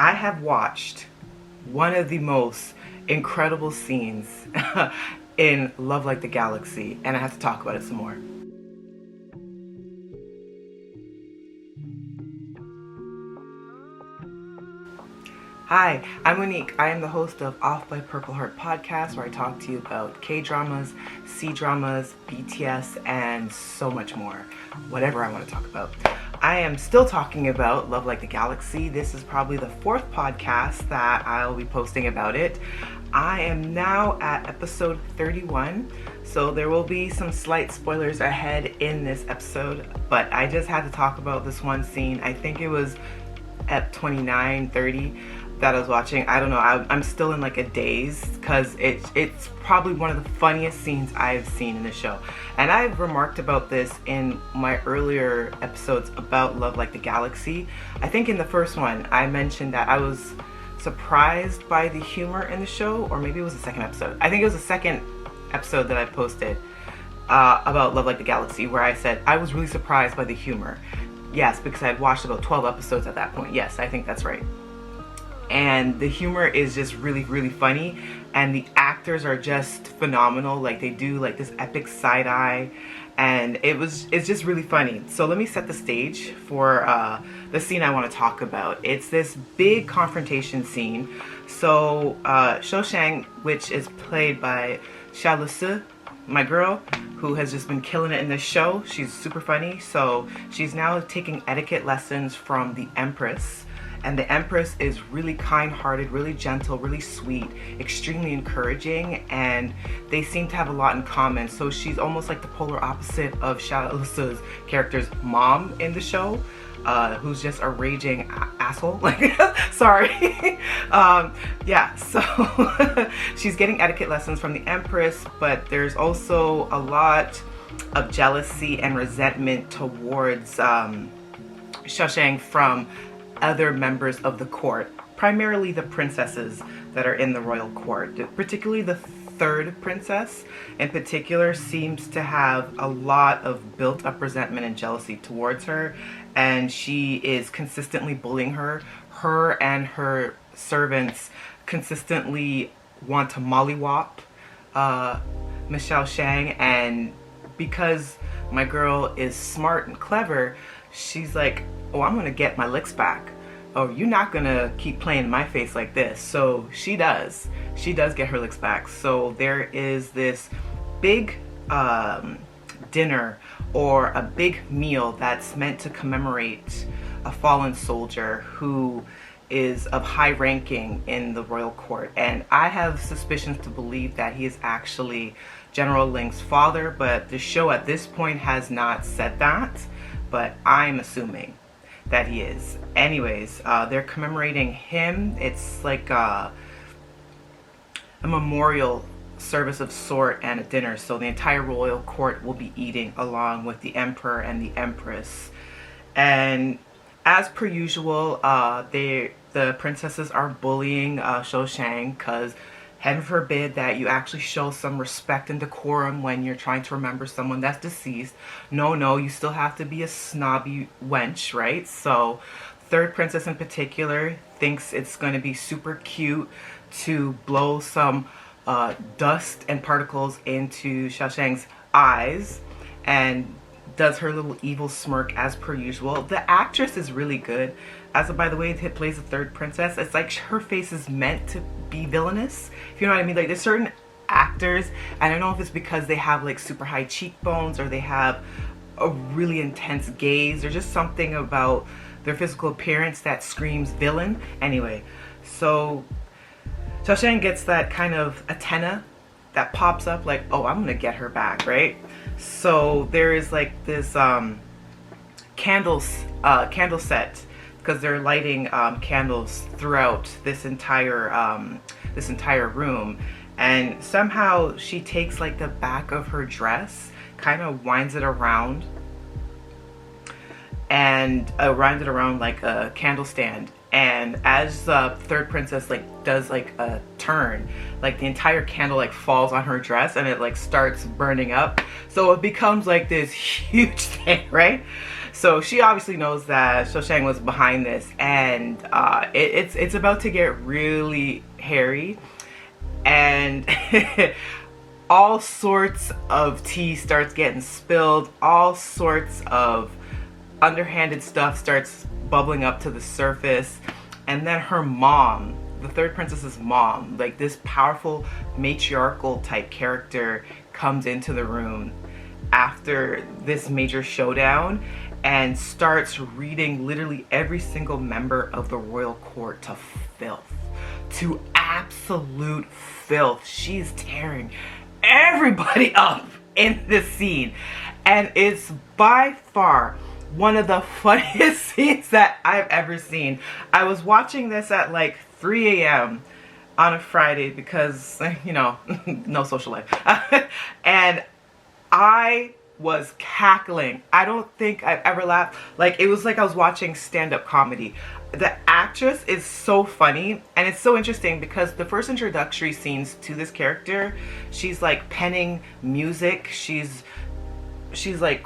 I have watched one of the most incredible scenes in Love Like the Galaxy, and I have to talk about it some more. Hi, I'm Monique. I am the host of Off by Purple Heart podcast, where I talk to you about K-dramas, C-dramas, BTS, and so much more. Whatever I want to talk about. I am still talking about Love Like the Galaxy. This is probably the fourth podcast that I'll be posting about it. I am now at episode 31, so there will be some slight spoilers ahead in this episode, but I just had to talk about this one scene. I think it was at 29, 30 that I was watching. I don't know, I'm still in like a daze because it's probably one of the funniest scenes I've seen in the show. And I've remarked about this in my earlier episodes about Love Like the Galaxy. I think in the first one I mentioned that I was surprised by the humor in the show, or maybe it was the second episode. I think it was the second episode that I posted about Love Like the Galaxy, where I said I was really surprised by the humor. Yes, because I had watched about 12 episodes at that point. Yes, I think that's right. And the humor is just really, really funny, and the actors are just phenomenal. Like, they do like this epic side eye, and it's just really funny. So let me set the stage for the scene I want to talk about. It's this big confrontation scene. So Shou Shang, which is played by Xia Lisi, my girl, who has just been killing it in this show. She's super funny. So she's now taking etiquette lessons from the Empress. And the Empress is really kind-hearted, really gentle, really sweet, extremely encouraging, and they seem to have a lot in common. So she's almost like the polar opposite of Xia Lisi's character's mom in the show, who's just a raging asshole. Like, sorry. Yeah, so she's getting etiquette lessons from the Empress, but there's also a lot of jealousy and resentment towards Shou Shang from other members of the court, primarily the princesses that are in the royal court. Particularly the third princess in particular seems to have a lot of built-up resentment and jealousy towards her, and she is consistently bullying her. Her and her servants consistently want to mollywop Miss Shou Shang, and because my girl is smart and clever, she's like, oh, I'm gonna get my licks back. Oh, you're not gonna keep playing in my face like this. So she does get her licks back. So there is this big dinner, or a big meal that's meant to commemorate a fallen soldier who is of high ranking in the royal court. And I have suspicions to believe that he is actually General Ling's father, but the show at this point has not said that, but I'm assuming that he is. Anyways, they're commemorating him. It's like a memorial service of sort and a dinner. So the entire royal court will be eating along with the emperor and the empress. And as per usual, the princesses are bullying Shou Shang, because heaven forbid that you actually show some respect and decorum when you're trying to remember someone that's deceased. No, you still have to be a snobby wench, right? So third princess in particular thinks it's going to be super cute to blow some dust and particles into Shou Shang's eyes, and does her little evil smirk as per usual. The actress is really good. As by the way, it plays the third princess. It's like her face is meant to be villainous, if you know what I mean. Like, there's certain actors, I don't know if it's because they have like super high cheekbones, or they have a really intense gaze, or just something about their physical appearance that screams villain. Anyway, so Shou Shang gets that kind of antenna that pops up, like, oh, I'm gonna get her back, right? So there is like this candle set, because they're lighting candles throughout this entire room, and somehow she takes like the back of her dress, kind of winds it around, and winds it around like a candle stand. And as the third princess like does like a turn, like the entire candle like falls on her dress, and it like starts burning up. So it becomes like this huge thing, right? So she obviously knows that Shoshang was behind this, and it's about to get really hairy, and all sorts of tea starts getting spilled, all sorts of underhanded stuff starts bubbling up to the surface, and then her mom, the third princess's mom, like this powerful matriarchal type character, comes into the room after this major showdown and starts reading literally every single member of the royal court to filth, to absolute filth. She's tearing everybody up in this scene, and it's by far one of the funniest scenes that I've ever seen. I was watching this at like 3 a.m. on a Friday because, you know, no social life. And I was cackling. I don't think I've ever laughed. Like, it was like I was watching stand-up comedy. The actress is so funny, and it's so interesting because the first introductory scenes to this character, she's like penning music. She's like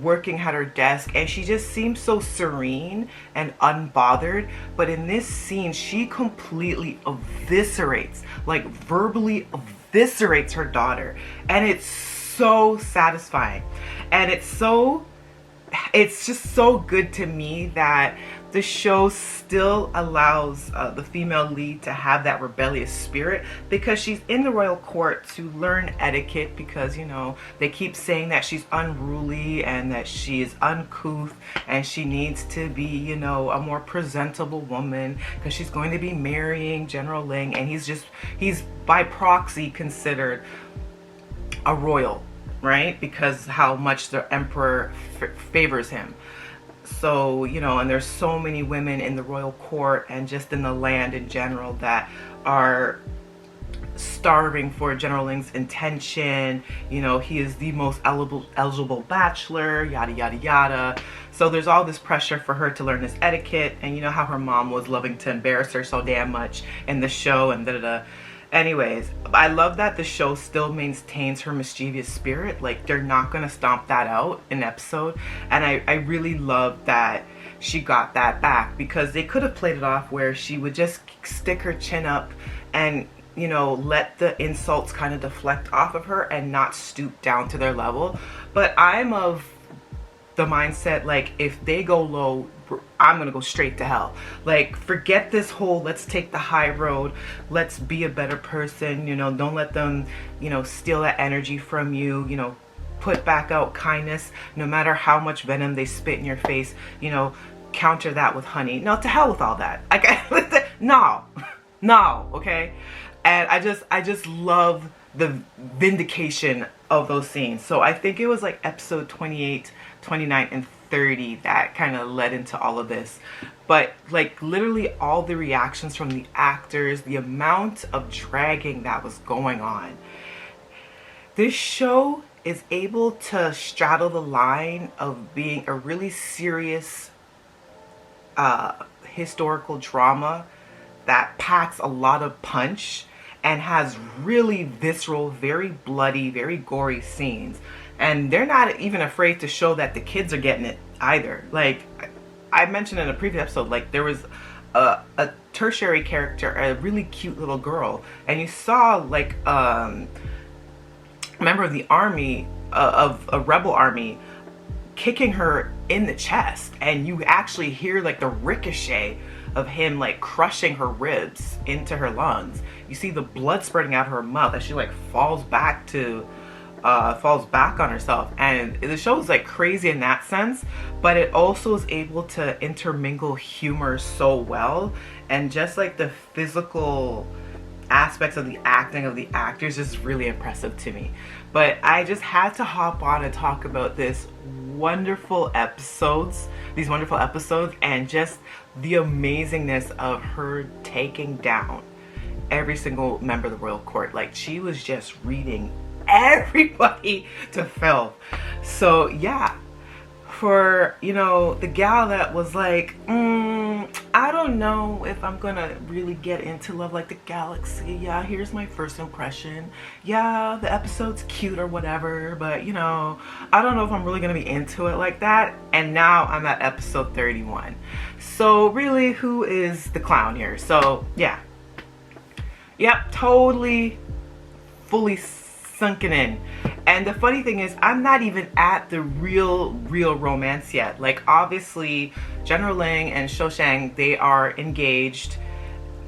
working at her desk, and she just seems so serene and unbothered. But in this scene, she completely eviscerates, like verbally eviscerates her daughter, and it's so satisfying. And it's just so good to me that the show still allows the female lead to have that rebellious spirit, because she's in the royal court to learn etiquette, because, you know, they keep saying that she's unruly and that she is uncouth and she needs to be, you know, a more presentable woman because she's going to be marrying General Ling, and he's by proxy considered a royal, right? Because how much the emperor favors him. So, you know, and there's so many women in the royal court and just in the land in general that are starving for General Ling's attention. You know, he is the most eligible bachelor, yada yada yada. So there's all this pressure for her to learn this etiquette, and you know how her mom was loving to embarrass her so damn much in the show, and da-da-da. Anyways, I love that the show still maintains her mischievous spirit. Like, they're not gonna stomp that out in episode, and I really love that she got that back, because they could have played it off where she would just stick her chin up and, you know, let the insults kind of deflect off of her and not stoop down to their level. But I'm of the mindset, like, if they go low, I'm gonna go straight to hell. Like, forget this whole let's take the high road, let's be a better person, you know, don't let them, you know, steal that energy from you, you know, put back out kindness no matter how much venom they spit in your face, you know, counter that with honey. No, to hell with all that. Like, no, okay? And I just love the vindication of those scenes. So I think it was like episode 28, 29, and 30 that kind of led into all of this. But like literally all the reactions from the actors, the amount of dragging that was going on. This show is able to straddle the line of being a really serious historical drama that packs a lot of punch and has really visceral, very bloody, very gory scenes. And they're not even afraid to show that the kids are getting it either. Like I mentioned in a previous episode, like there was a tertiary character, a really cute little girl, and you saw like a member of the army, of a rebel army, kicking her in the chest, and you actually hear like the ricochet of him like crushing her ribs into her lungs. You see the blood spreading out of her mouth as she like falls back on herself. And the show is like crazy in that sense, but it also is able to intermingle humor so well, and just like the physical aspects of the acting of the actors is really impressive to me. But I just had to hop on and talk about these wonderful episodes, and just the amazingness of her taking down every single member of the royal court. Like, she was just reading everybody to filth. So yeah, for, you know, the gal that was like, I don't know if I'm gonna really get into Love Like the Galaxy. Yeah, here's my first impression. Yeah, the episode's cute or whatever, but you know, I don't know if I'm really gonna be into it like that. And now I'm at episode 31. So really, who is the clown here? So yeah. Yep, totally, fully sunken in. And the funny thing is, I'm not even at the real romance yet. Like, obviously, General Ling and Shoshang, they are engaged.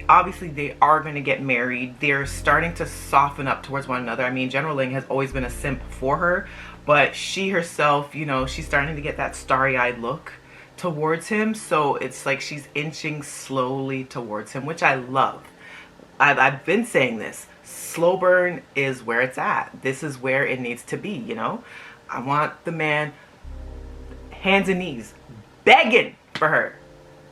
Obviously, they are going to get married. They're starting to soften up towards one another. I mean, General Ling has always been a simp for her, but she herself, you know, she's starting to get that starry-eyed look towards him. So it's like she's inching slowly towards him, which I love. I've been saying this. Slow burn is where it's at. This is where it needs to be, you know? I want the man hands and knees begging for her.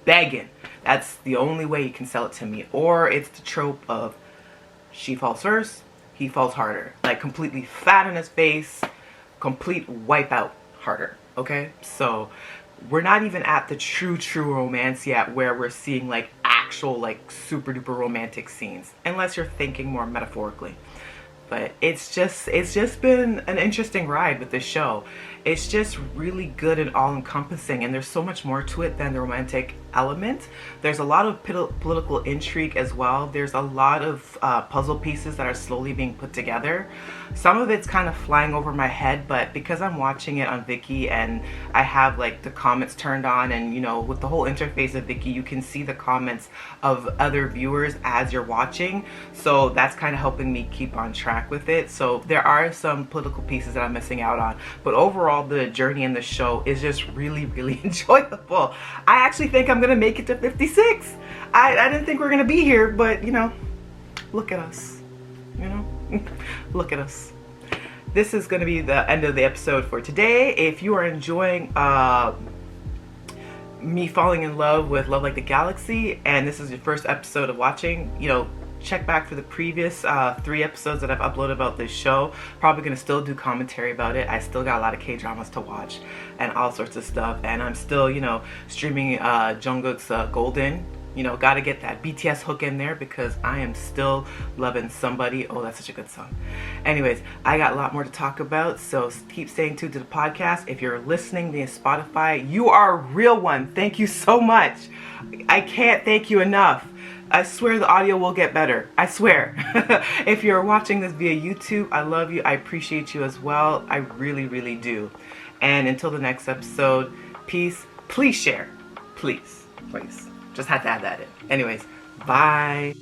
Begging. That's the only way you can sell it to me. Or it's the trope of she falls first, he falls harder. Like completely fat in his face, complete wipeout harder. Okay? So we're not even at the true romance yet where we're seeing like actual like super duper romantic scenes, unless you're thinking more metaphorically. But it's just been an interesting ride with this show. It's just really good and all-encompassing, and there's so much more to it than the romantic element. There's a lot of political intrigue as well. There's a lot of puzzle pieces that are slowly being put together. Some of it's kind of flying over my head, but because I'm watching it on Viki and I have like the comments turned on, and you know, with the whole interface of Viki, you can see the comments of other viewers as you're watching. So that's kind of helping me keep on track with it. So there are some political pieces that I'm missing out on, but overall the journey in the show is just really enjoyable. I actually think I'm gonna make it to 56. I didn't think we were gonna be here, but you know, look at us, you know. Look at us. This is gonna be the end of the episode for today. If you are enjoying me falling in love with Love Like the Galaxy, and this is your first episode of watching, you know, check back for the previous 3 episodes that I've uploaded about this show. Probably gonna still do commentary about it. I still got a lot of K-dramas to watch and all sorts of stuff, and I'm still, you know, streaming Jungkook's Golden. You know, gotta get that BTS hook in there because I am still loving Somebody. Oh, that's such a good song. Anyways, I got a lot more to talk about, so keep staying tuned to the podcast. If you're listening via Spotify, you are a real one. Thank you so much. I can't thank you enough. I swear the audio will get better. I swear. If you're watching this via YouTube, I love you. I appreciate you as well. I really do. And until the next episode, peace. Please share. Please. Just had to add that in. Anyways, bye.